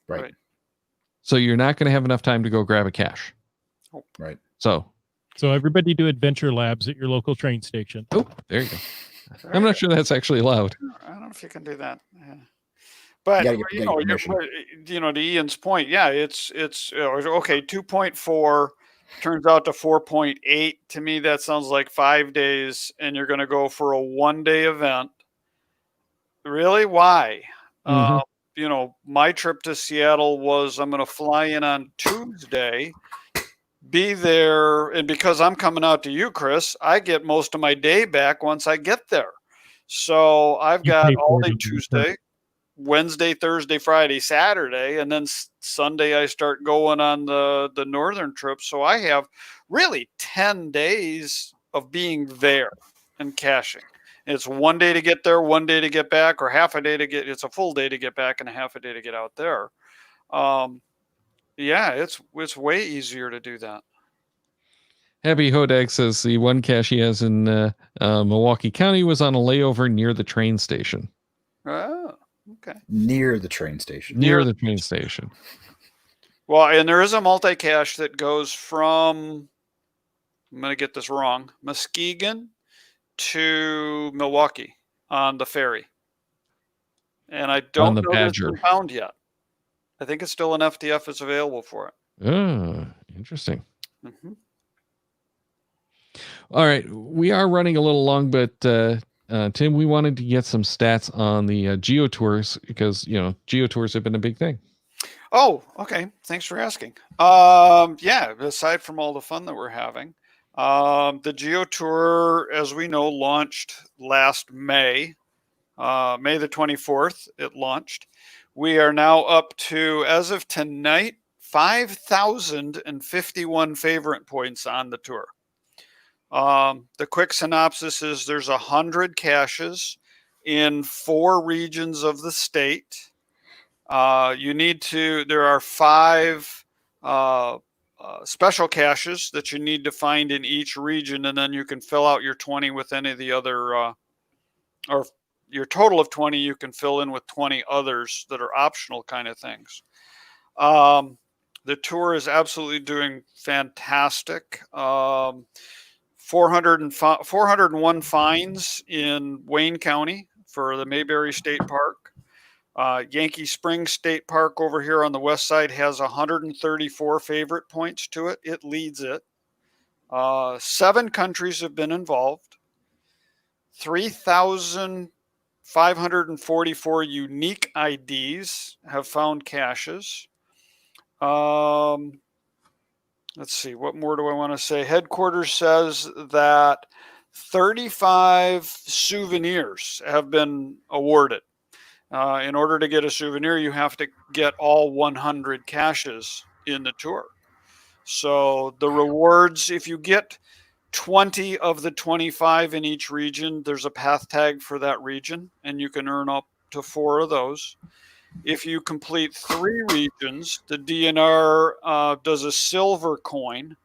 Right. So you're not going to have enough time to go grab a cache. Oh, right. So everybody do adventure labs at your local train station. Oh, there you go. I'm not sure that's actually allowed. I don't know if you can do that. Yeah. But to Ian's point, yeah, it's okay. 2.4 turns out to 4.8. To me, that sounds like 5 days, and you're going to go for a 1-day event. Really? Why? My trip to Seattle was, I'm going to fly in on Tuesday, be there, and because I'm coming out to you, Chris, I get most of my day back once I get there. So I've got all day Tuesday, Wednesday, Thursday, Friday, Saturday, and then Sunday I start going on the northern trip. So I have really 10 days of being there and caching. It's 1 day to get there, 1 day to get back, or half a day to get. It's a full day to get back and a half a day to get out there. It's way easier to do that. Happy Hodag says the one cache he has in Milwaukee County was on a layover near the train station. Oh, okay. Near the train station. Near the train station. Well, and there is a multi-cache that goes from, I'm going to get this wrong, Muskegon to Milwaukee on the ferry. And I don't know that it's been found yet. I think it's still an FTF is available for it. Oh, interesting. Mm-hmm. All right. We are running a little long, but Tim, we wanted to get some stats on the Geo Tours, because, Geo Tours have been a big thing. Oh, okay. Thanks for asking. Aside from all the fun that we're having, the Geo Tour, as we know, launched last May. May the 24th, it launched. We are now up to, as of tonight, 5,051 favorite points on the tour. The quick synopsis is there's 100 caches in 4 regions of the state. There are 5 special caches that you need to find in each region, and then you can fill out your 20 with any of the other, or your total of 20, you can fill in with 20 others that are optional kind of things. The tour is absolutely doing fantastic. 401 finds in Wayne County for the Mayberry State Park. Yankee Springs State Park over here on the west side has 134 favorite points to it. It leads it. 7 countries have been involved. 3,000 544 unique IDs have found caches. Let's see, what more do I want to say? Headquarters says that 35 souvenirs have been awarded. In order to get a souvenir, you have to get all 100 caches in the tour. So the rewards, if you get 20 of the 25 in each region, there's a path tag for that region, and you can earn up to 4 of those. If you complete 3 regions, the DNR does a silver coin,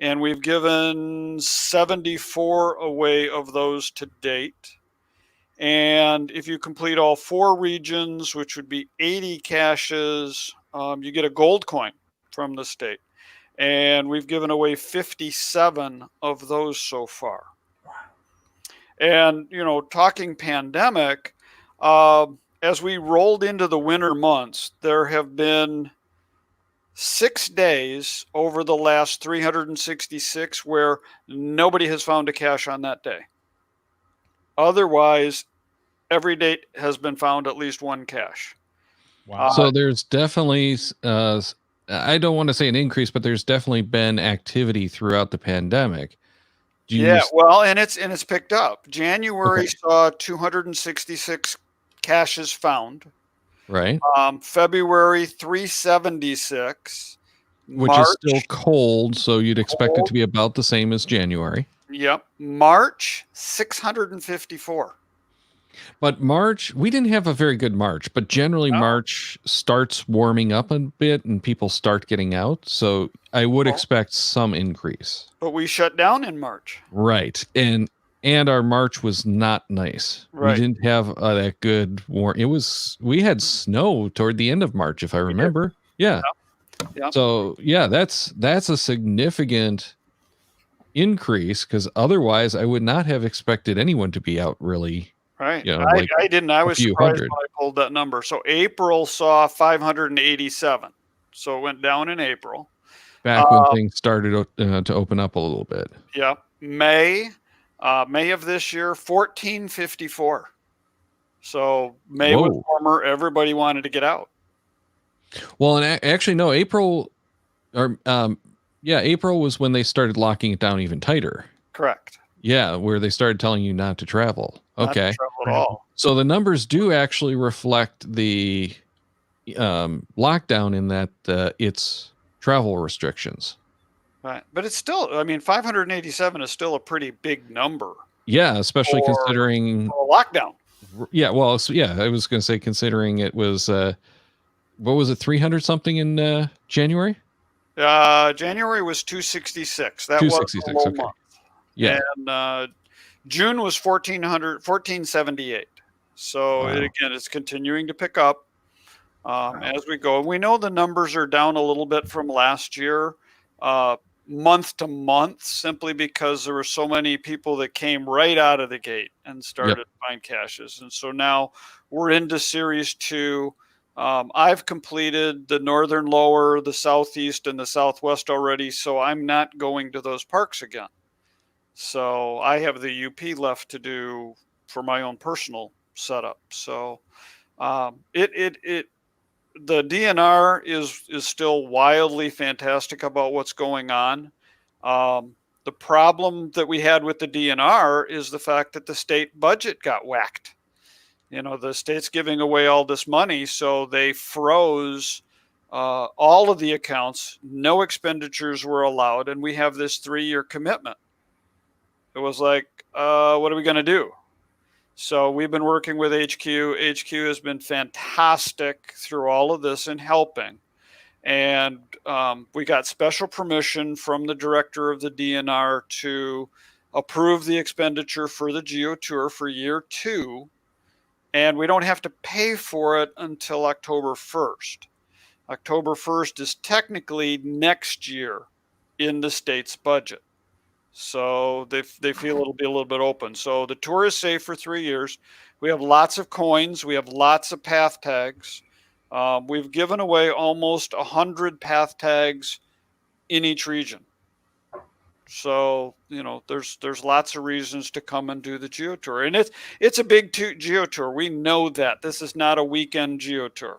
and we've given 74 away of those to date. And if you complete all 4 regions, which would be 80 caches, you get a gold coin from the state. And we've given away 57 of those so far. And, you know, talking pandemic, as we rolled into the winter months, there have been 6 days over the last 366 where nobody has found a cache on that day. Otherwise, every date has been found at least 1 cache. Wow. So there's definitely, I don't want to say an increase, but there's definitely been activity throughout the pandemic. Well, and it's picked up. January Okay. saw 266 caches found. Right. February 376. Which is still cold, so you'd expect it to be about the same as January. Yep. March 654. But March, we didn't have a very good March, but generally March starts warming up a bit and people start getting out. So I would expect some increase. But we shut down in March. Right. And our March was not nice. Right. We didn't have that good warm. We had snow toward the end of March, if I remember. Yeah. Yeah. So yeah, that's a significant increase, because otherwise I would not have expected anyone to be out really. Right. You know, I didn't. I was few surprised hundred. when I pulled that number. So April saw 587. So it went down in April. Back when things started to open up a little bit. Yeah. May of this year, 1454. So May was warmer. Everybody wanted to get out. Well, and actually, no, April was when they started locking it down even tighter. Correct. Yeah, where they started telling you not to travel. Not Okay. to travel at all. So the numbers do actually reflect the lockdown in that it's travel restrictions. Right. But it's still, I mean, 587 is still a pretty big number. Yeah, especially considering a lockdown. Yeah, well, so yeah, I was going to say, considering it was what was it, 300 something in January? January was 266. That 266, was a low month. Yeah. And June was 1478. So again, it's continuing to pick up as we go. And we know the numbers are down a little bit from last year, month to month, simply because there were so many people that came right out of the gate and started to find caches. And so now we're into series 2. I've completed the northern lower, the southeast, and the southwest already, so I'm not going to those parks again. So I have the UP left to do for my own personal setup. So the DNR is still wildly fantastic about what's going on. The problem that we had with the DNR is the fact that the state budget got whacked. You know, the state's giving away all this money, so they froze all of the accounts. No expenditures were allowed, and we have this 3-year commitment. It was like, what are we going to do? So we've been working with HQ. HQ has been fantastic through all of this and helping. And we got special permission from the director of the DNR to approve the expenditure for the Geo Tour for year 2. And we don't have to pay for it until October 1st. October 1st is technically next year in the state's budget. So they feel it'll be a little bit open. So the tour is safe for 3 years. We have lots of coins. We have lots of path tags. We've given away almost 100 path tags in each region So, there's lots of reasons to come and do the Geo Tour. And it's a big Geo Tour. We know that. This is not a weekend Geo Tour.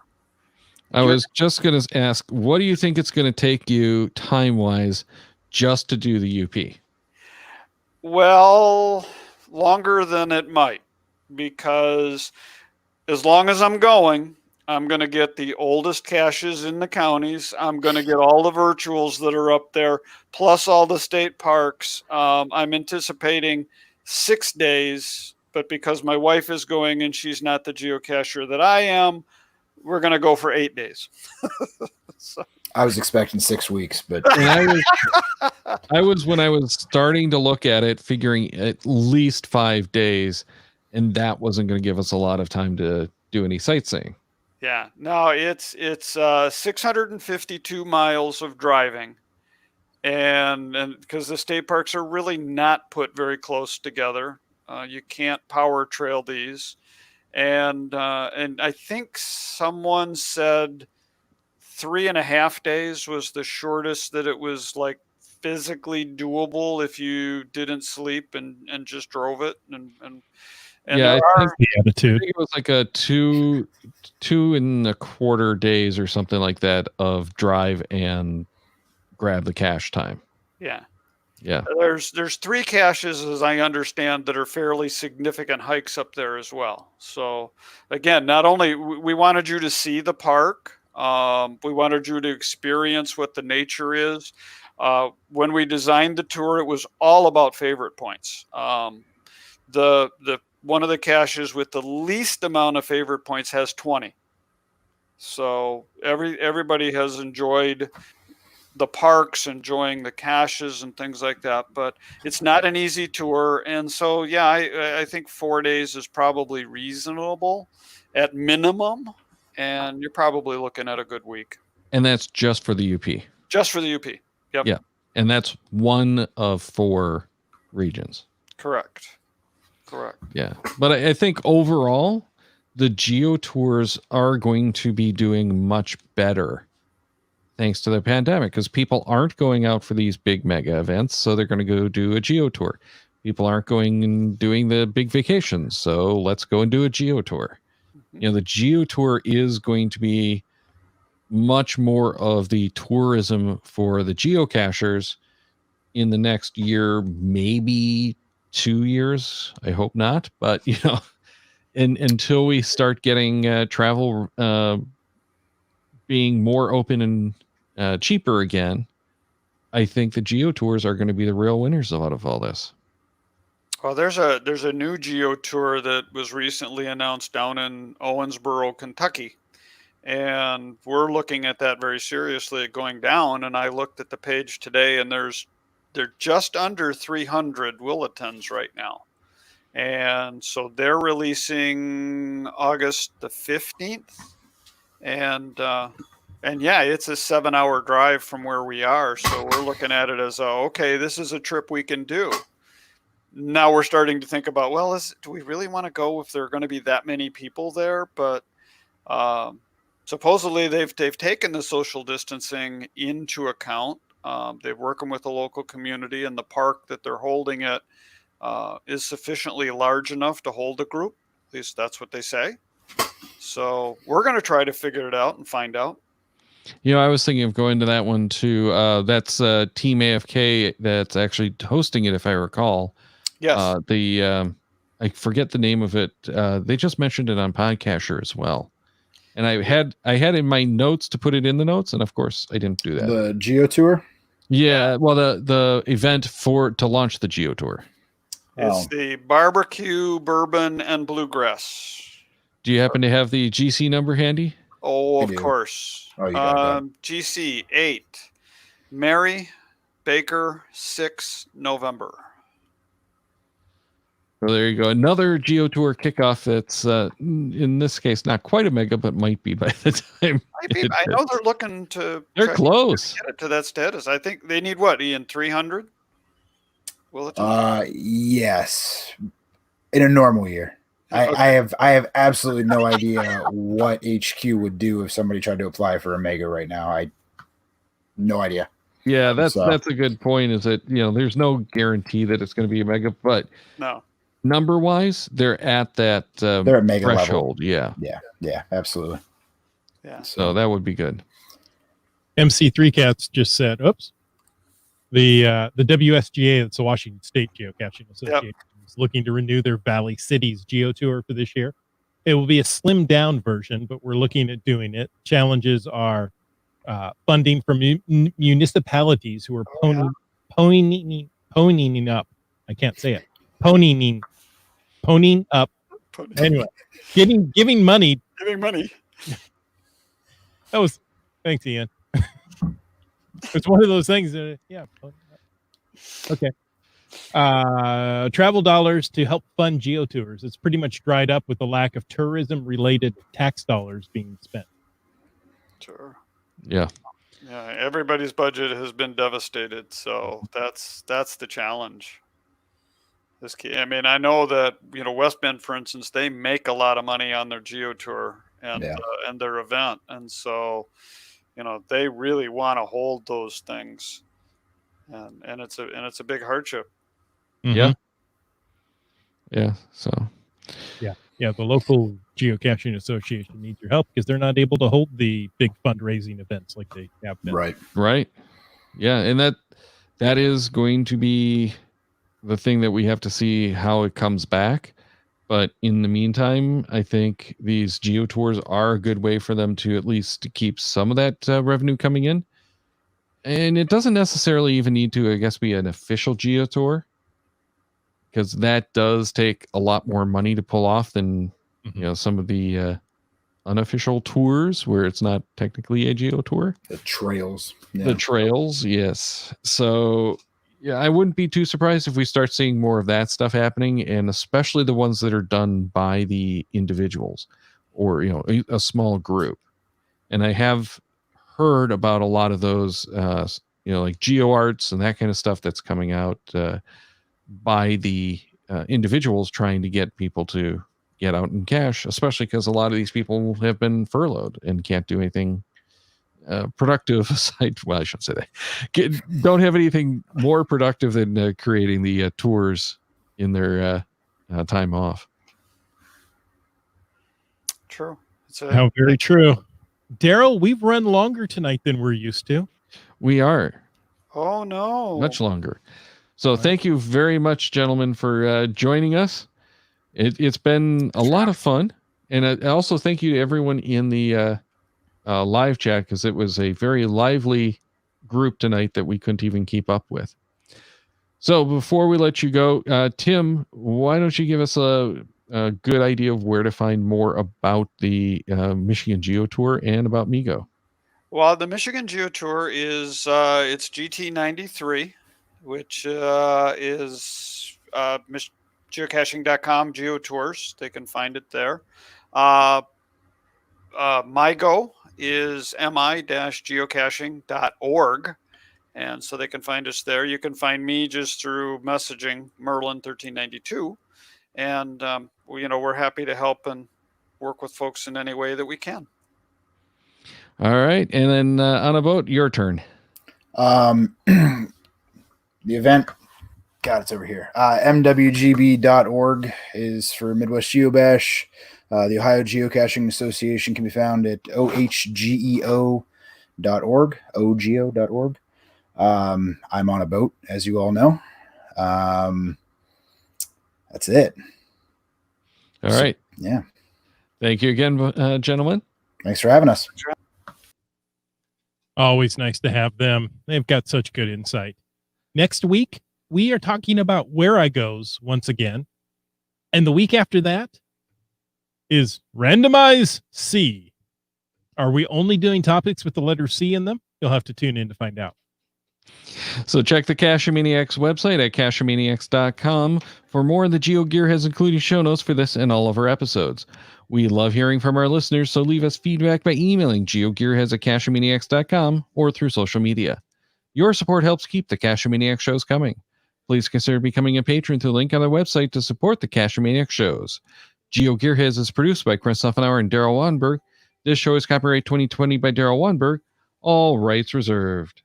I was just going to ask, what do you think it's going to take you time-wise just to do the UP? Well, longer than it might, because as long as I'm going to get the oldest caches in the counties. I'm going to get all the virtuals that are up there, plus all the state parks. I'm anticipating 6 days, but because my wife is going and she's not the geocacher that I am, we're going to go for 8 days. So. I was expecting 6 weeks, but I was when I was starting to look at it, figuring at least 5 days, and that wasn't going to give us a lot of time to do any sightseeing. Yeah, no, it's 652 miles of driving, and because the state parks are really not put very close together, you can't power trail these, and I think someone said 3.5 days was the shortest that it was like physically doable if you didn't sleep and just drove it, and yeah, I think attitude. it was like a 2.25 days or something like that of drive and grab the cache time. Yeah. There's 3 caches, as I understand, that are fairly significant hikes up there as well. So again, not only we wanted you to see the park, we wanted you to experience what the nature is. When we designed the tour, it was all about favorite points. The one of the caches with the least amount of favorite points has 20. So everybody has enjoyed the parks, enjoying the caches and things like that, but it's not an easy tour. And so, yeah, I think 4 days is probably reasonable at minimum, and you're probably looking at a good week. And that's just for the UP. Just for the UP. Yep. Yeah. And that's one of 4 regions. Correct. Yeah. But I think overall, the Geo Tours are going to be doing much better thanks to the pandemic, because people aren't going out for these big mega events, so they're going to go do a Geo Tour. People aren't going and doing the big vacations, so let's go and do a Geo Tour. Mm-hmm. The Geo Tour is going to be much more of the tourism for the geocachers in the next year, maybe 2 years. I hope not, but until we start getting travel being more open and cheaper again, I think the Geo Tours are going to be the real winners out of all this. Well, there's a new Geo Tour that was recently announced down in Owensboro, Kentucky, and we're looking at that very seriously going down. And I looked at the page today, and they're just under 300 will attends right now. And so they're releasing August the 15th. And yeah, it's a 7-hour drive from where we are. So we're looking at it as, okay, this is a trip we can do. Now we're starting to think about, well, do we really want to go if there are going to be that many people there? But supposedly they've taken the social distancing into account. They're working with the local community, and the park that they're holding it is sufficiently large enough to hold a group. At least that's what they say. So we're going to try to figure it out and find out. I was thinking of going to that one too. That's Team AFK that's actually hosting it, if I recall. Yes. I forget the name of it. They just mentioned it on Podcaster as well. And I had in my notes to put it in the notes, and of course I didn't do that. The Geo Tour? Yeah, well, the event to launch the Geo Tour. It's the barbecue, bourbon, and bluegrass. Do you happen to have the GC number handy? Oh, of course. Oh, you got that. GC 8, Mary Baker 6, November. So there you go. Another Geo Tour kickoff that's, in this case, not quite a mega, but might be by the time. I know they're looking to. They're close. Get it to that status. I think they need what, Ian? 300? Will it? Yes. In a normal year. Okay. I have absolutely no idea what HQ would do if somebody tried to apply for a mega right now. No idea. Yeah, that's So- that's a good point. Is that there's no guarantee that it's going to be a mega, but No. number wise, they're at that They're at mega level. threshold. Yeah, Yeah, absolutely. Yeah. so that would be good. MC3 Cats just said, "Oops." The WSGA, that's the Washington State Geocaching Association, is looking to renew their Valley Cities Geo Tour for this year. It will be a slimmed down version, but we're looking at doing it. Challenges are funding from municipalities who are ponying up. I can't say it. Ponying up. Anyway, giving money. Giving money. That was thanks, Ian. It's one of those things. Yeah. Okay. Travel dollars to help fund geotours. It's pretty much dried up with the lack of tourism-related tax dollars being spent. Sure. Yeah. Yeah. Everybody's budget has been devastated, so that's the challenge. I mean, I know that West Bend, for instance, they make a lot of money on their geo tour and their event, and so they really want to hold those things, and it's a big hardship. Yeah. Yeah. So. Yeah. The local geocaching association needs your help because they're not able to hold the big fundraising events like they have been. Right. Yeah, and that is going to be the thing that we have to see how it comes back. But in the meantime, I think these geo tours are a good way for them to at least keep some of that revenue coming in. And it doesn't necessarily even need to, I guess, be an official geo tour, because that does take a lot more money to pull off than some of the unofficial tours where it's not technically a geo tour. The trails. The trails, yes. So yeah, I wouldn't be too surprised if we start seeing more of that stuff happening, and especially the ones that are done by the individuals or a small group. And I have heard about a lot of those like GeoArts and that kind of stuff that's coming out by the individuals trying to get people to get out in cash, especially because a lot of these people have been furloughed and can't do anything productive aside. Well, I shouldn't say that. Don't have anything more productive than creating the tours in their time off. True. How very true. Daryl, we've run longer tonight than we're used to. We are. Oh no. Much longer. So thank you very much, gentlemen, for joining us. It's been a lot of fun. And I also thank you to everyone in the live chat, because it was a very lively group tonight that we couldn't even keep up with. So before we let you go, Tim, why don't you give us a good idea of where to find more about the Michigan Geo Tour and about Migo? Well, the Michigan Geo Tour is it's GT93, which is geocaching.com Geo Tours. They can find it there. MyGo is mi-geocaching.org, and so they can find us there. You can find me just through messaging Merlin1392, and we're happy to help and work with folks in any way that we can. All right, and then on a boat, your turn. The event, God, it's over here. MWGB.org is for Midwest Geobash. The Ohio Geocaching Association can be found at ohgeo.org, ogeo.org. I'm on a boat, as you all know. That's it. All right. Yeah. Thank you again, gentlemen. Thanks for having us. Always nice to have them. They've got such good insight. Next week, we are talking about Where I Goes once again. And the week after that is Randomize C. Are we only doing topics with the letter C in them? You'll have to tune in to find out. So check the Cachemaniacs website at cachemaniacs.com for more of the Geo Gearheads, including show notes for this and all of our episodes. We love hearing from our listeners, so leave us feedback by emailing geogearheads@cachemaniacs.com or through social media. Your support helps keep the Cachemaniacs shows coming. Please consider becoming a patron through the link on our website to support the Cachemaniacs shows. Geo Gearheads is produced by Chris Hoffenauer and Daryl Wanberg. This show is copyright 2020 by Daryl Wanberg. All rights reserved.